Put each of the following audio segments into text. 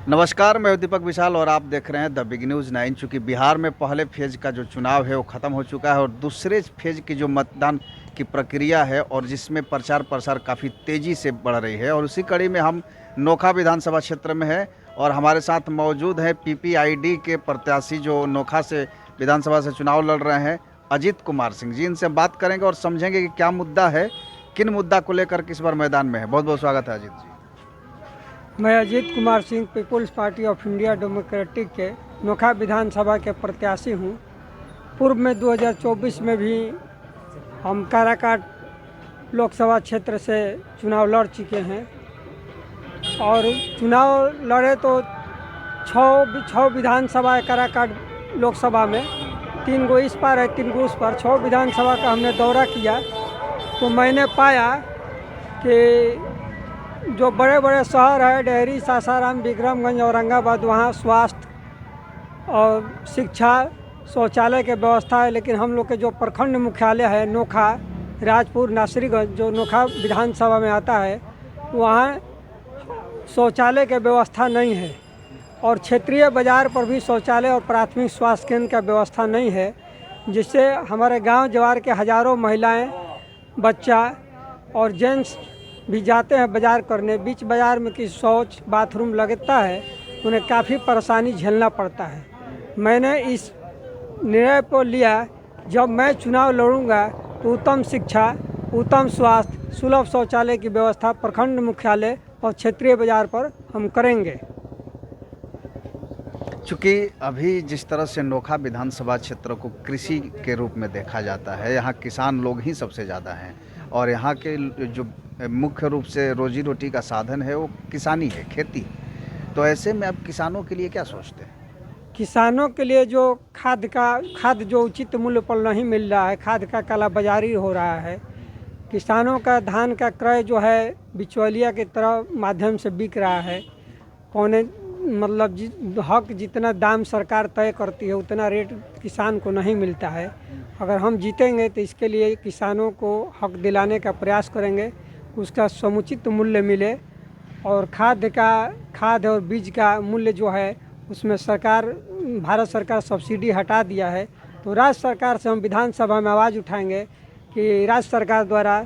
नमस्कार, मैं हूं दीपक विशाल और आप देख रहे हैं द बिग न्यूज़ 9। चूँकि बिहार में पहले फेज़ का जो चुनाव है वो ख़त्म हो चुका है और दूसरे फेज़ की जो मतदान की प्रक्रिया है और जिसमें प्रचार प्रसार काफ़ी तेज़ी से बढ़ रही है और उसी कड़ी में हम नोखा विधानसभा क्षेत्र में हैं और हमारे साथ मौजूद हैं पीपीआईडी के प्रत्याशी जो नोखा से विधानसभा से चुनाव लड़ रहे हैं, अजीत कुमार सिंह जी। इनसे बात करेंगे और समझेंगे कि क्या मुद्दा है, किन मुद्दा को लेकर किस बार मैदान में है। बहुत बहुत स्वागत है अजीत जी। मैं Ajit Kumar Singh People's Party of India Democratic के नोखा विधानसभा के प्रत्याशी हूं। पूर्व में 2024 में भी हम काराकाट लोकसभा क्षेत्र से चुनाव लड़ चुके हैं और चुनाव लड़े तो छः विधानसभा है काराकाट लोकसभा में, 3 गो इस पार है 3 गो उस पार। 6 विधानसभा का हमने दौरा किया तो मैंने पाया कि जो बड़े बड़े शहर है डेहरी, सासाराम, विक्रमगंज, औरंगाबाद, वहाँ स्वास्थ्य और शिक्षा, शौचालय के व्यवस्था है, लेकिन हम लोग के जो प्रखंड मुख्यालय है नोखा, राजपुर, नासरीगंज जो नोखा विधानसभा में आता है, वहाँ शौचालय के व्यवस्था नहीं है और क्षेत्रीय बाज़ार पर भी शौचालय और प्राथमिक स्वास्थ्य केंद्र का व्यवस्था नहीं है, जिससे हमारे गांव जवार के हज़ारों महिलाएं, बच्चा और जेंट्स भी जाते हैं बाज़ार करने। बीच बाज़ार में कि शौच बाथरूम लगता है, उन्हें काफ़ी परेशानी झेलना पड़ता है। मैंने इस निर्णय को लिया, जब मैं चुनाव लड़ूंगा तो उत्तम शिक्षा, उत्तम स्वास्थ्य, सुलभ शौचालय की व्यवस्था प्रखंड मुख्यालय और क्षेत्रीय बाज़ार पर हम करेंगे। चूँकि अभी जिस तरह से नोखा विधानसभा क्षेत्र को कृषि के रूप में देखा जाता है, यहाँ किसान लोग ही सबसे ज़्यादा हैं और यहाँ के जो मुख्य रूप से रोजी रोटी का साधन है वो किसानी है, खेती। तो ऐसे में अब किसानों के लिए क्या सोचते हैं? किसानों के लिए जो खाद जो उचित मूल्य पर नहीं मिल रहा है, खाद का काला बाजारी हो रहा है, किसानों का धान का क्रय जो है बिचौलिया की तरह माध्यम से बिक रहा है। पौने मतलब हक जितना दाम सरकार तय करती है उतना रेट किसान को नहीं मिलता है। अगर हम जीतेंगे तो इसके लिए किसानों को हक दिलाने का प्रयास करेंगे, उसका समुचित मूल्य मिले और खाद और बीज का मूल्य जो है उसमें भारत सरकार सब्सिडी हटा दिया है। तो राज्य सरकार से हम विधानसभा में आवाज़ उठाएंगे कि राज्य सरकार द्वारा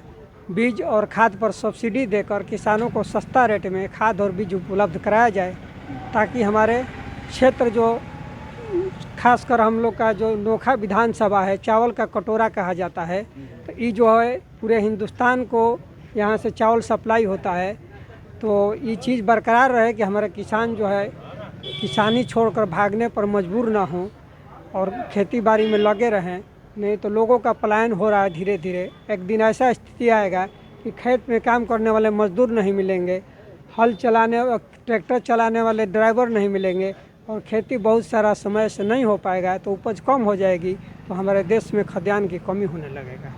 बीज और खाद पर सब्सिडी देकर किसानों को सस्ता रेट में खाद और बीज उपलब्ध कराया जाए, ताकि हमारे क्षेत्र जो खासकर हम लोग का जो नोखा विधानसभा है, चावल का कटोरा कहा जाता है, तो ये जो है पूरे हिंदुस्तान को यहाँ से चावल सप्लाई होता है। तो ये चीज़ बरकरार रहे कि हमारे किसान जो है किसानी छोड़कर भागने पर मजबूर ना हों और खेती बाड़ी में लगे रहें। नहीं तो लोगों का पलायन हो रहा है धीरे धीरे। एक दिन ऐसा स्थिति आएगा कि खेत में काम करने वाले मजदूर नहीं मिलेंगे, ट्रैक्टर चलाने वाले ड्राइवर नहीं मिलेंगे और खेती बहुत सारा समय से नहीं हो पाएगा, तो उपज कम हो जाएगी, तो हमारे देश में खाद्यान्न की कमी होने लगेगा।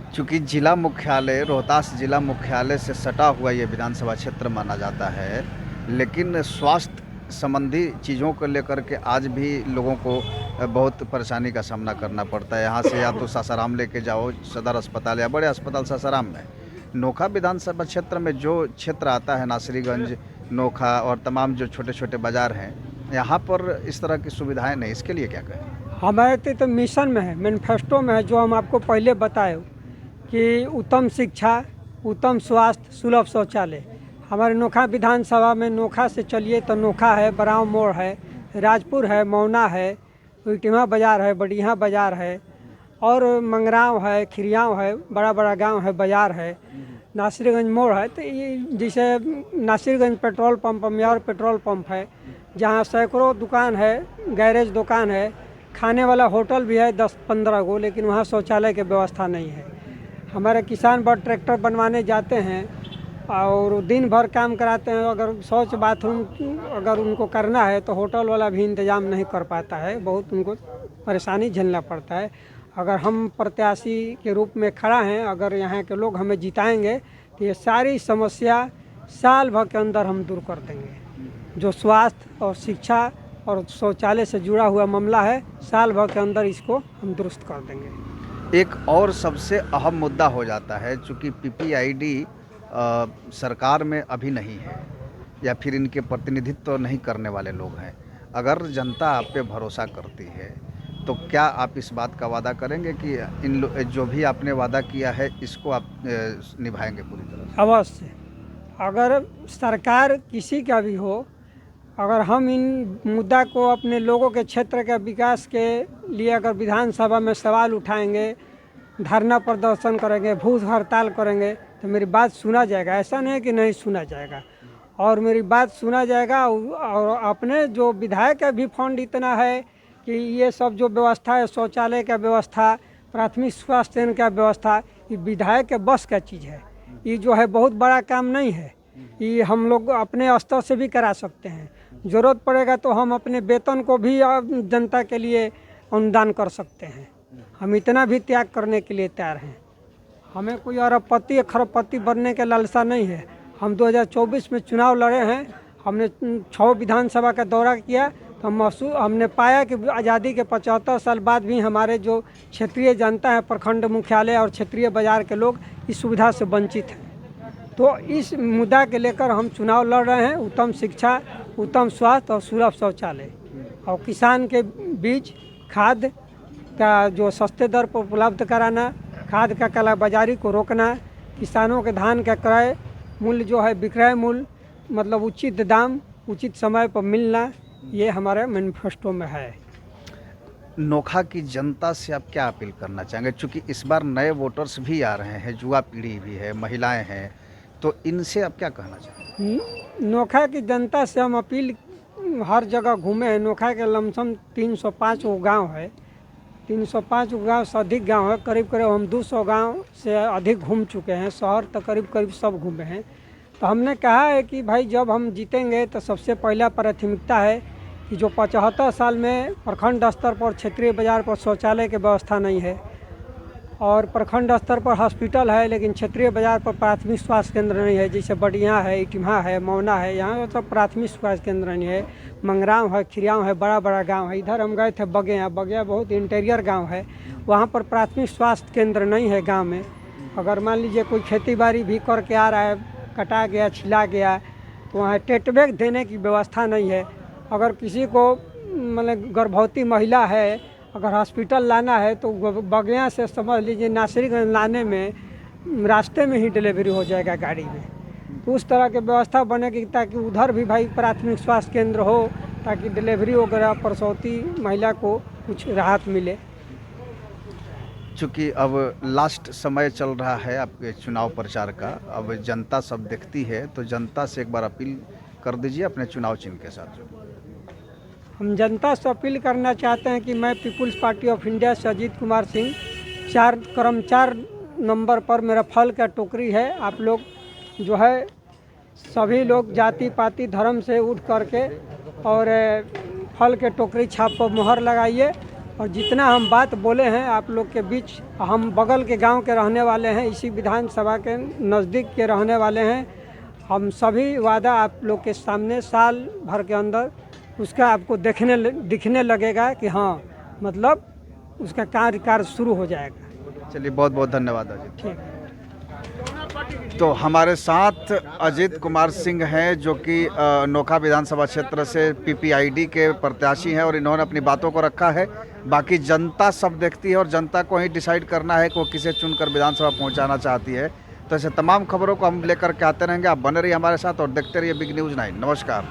चूँकि जिला मुख्यालय रोहतास जिला मुख्यालय से सटा हुआ ये विधानसभा क्षेत्र माना जाता है, लेकिन स्वास्थ्य संबंधी चीज़ों को लेकर के आज भी लोगों को बहुत परेशानी का सामना करना पड़ता है। यहाँ से या तो सासाराम लेके जाओ सदर अस्पताल या बड़े अस्पताल सासाराम में। नोखा विधानसभा क्षेत्र में जो क्षेत्र आता है नासरीगंज, नोखा और तमाम जो छोटे छोटे बाज़ार हैं, यहाँ पर इस तरह की सुविधाएं नहीं, इसके लिए क्या कहें? हमारे तो मिशन में है, मैनिफेस्टो में है, जो हम आपको पहले बताए कि उत्तम शिक्षा, उत्तम स्वास्थ्य, सुलभ शौचालय। हमारे नोखा विधानसभा में नोखा से चलिए तो नोखा है, बराव मोड़ है, राजपुर है, मौना है, इटिमा बाज़ार है, बढ़िया बाज़ार है और मंगराव है, खिरियाव है, बड़ा बड़ा गांव है, बाज़ार है, नासरीगंज मोड़ है। तो ये जैसे नासरीगंज पेट्रोल पंप और पेट्रोल पंप है, जहाँ सैकड़ों दुकान है, गैरेज दुकान है, खाने वाला होटल भी है 10-15 गो, लेकिन वहाँ शौचालय की व्यवस्था नहीं है। हमारे किसान बड़ ट्रैक्टर बनवाने जाते हैं और दिन भर काम कराते हैं, अगर शौच बाथरूम अगर उनको करना है तो होटल वाला भी इंतज़ाम नहीं कर पाता है, बहुत उनको परेशानी झेलना पड़ता है। अगर हम प्रत्याशी के रूप में खड़ा हैं, अगर यहाँ के लोग हमें जिताएंगे तो ये सारी समस्या साल भर के अंदर हम दूर कर देंगे। जो स्वास्थ्य और शिक्षा और शौचालय से जुड़ा हुआ मामला है, साल भर के अंदर इसको हम दुरुस्त कर देंगे। एक और सबसे अहम मुद्दा हो जाता है, चूँकि पीपीआईडी सरकार में अभी नहीं है, या फिर इनके प्रतिनिधित्व तो नहीं करने वाले लोग हैं। अगर जनता आप पे भरोसा करती है तो क्या आप इस बात का वादा करेंगे कि जो भी आपने वादा किया है इसको आप निभाएंगे पूरी तरह से? अवश्य। अगर सरकार किसी का भी हो, अगर हम इन मुद्दा को अपने लोगों के क्षेत्र के विकास के लिए अगर विधानसभा में सवाल उठाएंगे, धरना प्रदर्शन करेंगे, भूख हड़ताल करेंगे, तो मेरी बात सुना जाएगा। ऐसा नहीं है कि नहीं सुना जाएगा, और मेरी बात सुना जाएगा। और अपने जो विधायक का भी फंड इतना है कि ये सब जो व्यवस्था है, शौचालय का व्यवस्था, प्राथमिक स्वास्थ्य केंद्र का व्यवस्था, ये विधायक के बस का चीज़ है। ये जो है बहुत बड़ा काम नहीं है, ये हम लोग अपने स्तर से भी करा सकते हैं। ज़रूरत पड़ेगा तो हम अपने वेतन को भी जनता के लिए अनुदान कर सकते हैं। हम इतना भी त्याग करने के लिए तैयार हैं। हमें कोई अरबपति खरबपति बनने के लालसा नहीं है। हम 2024 में चुनाव लड़े हैं, हमने 6 विधानसभा का दौरा किया, तो हमने पाया कि आज़ादी के 75 साल बाद भी हमारे जो क्षेत्रीय जनता है, प्रखंड मुख्यालय और क्षेत्रीय बाजार के लोग इस सुविधा से वंचित हैं। तो इस मुद्दा के लेकर हम चुनाव लड़ रहे हैं। उत्तम शिक्षा, उत्तम स्वास्थ्य और सुलभ शौचालय, और किसान के बीच खाद का जो सस्ते दर पर उपलब्ध कराना, खाद का कालाबाजारी को रोकना, किसानों के धान का क्रय मूल्य जो है, विक्रय मूल्य मतलब उचित दाम उचित समय पर मिलना, ये हमारे मैनिफेस्टो में है। नोखा की जनता से आप क्या अपील करना चाहेंगे? चूँकि इस बार नए वोटर्स भी आ रहे हैं, युवा पीढ़ी भी है, महिलाएं हैं, तो इनसे आप क्या कहना चाहेंगे? नोखा की जनता से हम अपील, हर जगह घूमे हैं। नोखा के लमसम 305 गांव है, 305 गांव से अधिक गांव है। करीब करीब हम 200 गांव से अधिक घूम चुके हैं। शहर तो करीब करीब सब घूमे हैं। तो हमने कहा है कि भाई जब हम जीतेंगे तो सबसे पहला प्राथमिकता है कि जो 75 साल में प्रखंड स्तर पर, क्षेत्रीय बाजार पर शौचालय की व्यवस्था नहीं है, और प्रखंड स्तर पर हॉस्पिटल है लेकिन क्षेत्रीय बाजार पर प्राथमिक स्वास्थ्य केंद्र नहीं है। जैसे बढ़िया है, इटिम्हा है, मौना है, यहाँ सब प्राथमिक स्वास्थ्य केंद्र नहीं है। मंगराव है, खिरियाव है, बड़ा बड़ा गांव है। इधर हम गए थे बगिया, बगिया बहुत इंटीरियर गांव है, वहाँ पर प्राथमिक स्वास्थ्य केंद्र नहीं है गांव में। अगर मान लीजिए कोई खेती बाड़ी भी करके आ रहा है, कटा गया, छिला गया, तो वहाँ टेटबैग देने की व्यवस्था नहीं है। अगर किसी को मतलब गर्भवती महिला है, अगर हॉस्पिटल लाना है तो बगिया से समझ लीजिए नासिरगंज लाने में रास्ते में ही डिलीवरी हो जाएगा गाड़ी में। तो उस तरह की व्यवस्था बनेगी ताकि उधर भी भाई प्राथमिक स्वास्थ्य केंद्र हो, ताकि डिलीवरी वगैरह प्रसूति महिला को कुछ राहत मिले। चूँकि अब लास्ट समय चल रहा है आपके चुनाव प्रचार का, अब जनता सब देखती है, तो जनता से एक बार अपील कर दीजिए अपने चुनाव चिन्ह के साथ। जो हम जनता से अपील करना चाहते हैं कि मैं पीपुल्स पार्टी ऑफ इंडिया से अजीत कुमार सिंह, 4 नंबर पर मेरा फल का टोकरी है। आप लोग जो है सभी लोग जाति पाति धर्म से उठ करके और फल के टोकरी छाप पर मुहर लगाइए। और जितना हम बात बोले हैं आप लोग के बीच, हम बगल के गांव के रहने वाले हैं, इसी विधानसभा के नज़दीक के रहने वाले हैं। हम सभी वादा आप लोग के सामने साल भर के अंदर उसका आपको दिखने लगेगा कि हाँ मतलब उसका कार्य शुरू हो जाएगा। चलिए, बहुत बहुत धन्यवाद अजीत। ठीक। तो हमारे साथ अजीत कुमार सिंह हैं, जो कि नोखा विधानसभा क्षेत्र से पीपीआईडी के प्रत्याशी हैं, और इन्होंने अपनी बातों को रखा है। बाकी जनता सब देखती है और जनता को ही डिसाइड करना है कि वो किसे चुनकर विधानसभा पहुंचाना चाहती है। तो ऐसे तमाम खबरों को हम लेकर के आते रहेंगे। आप बने रहिए हमारे साथ और देखते रहिए बिग न्यूज़ 9। नमस्कार।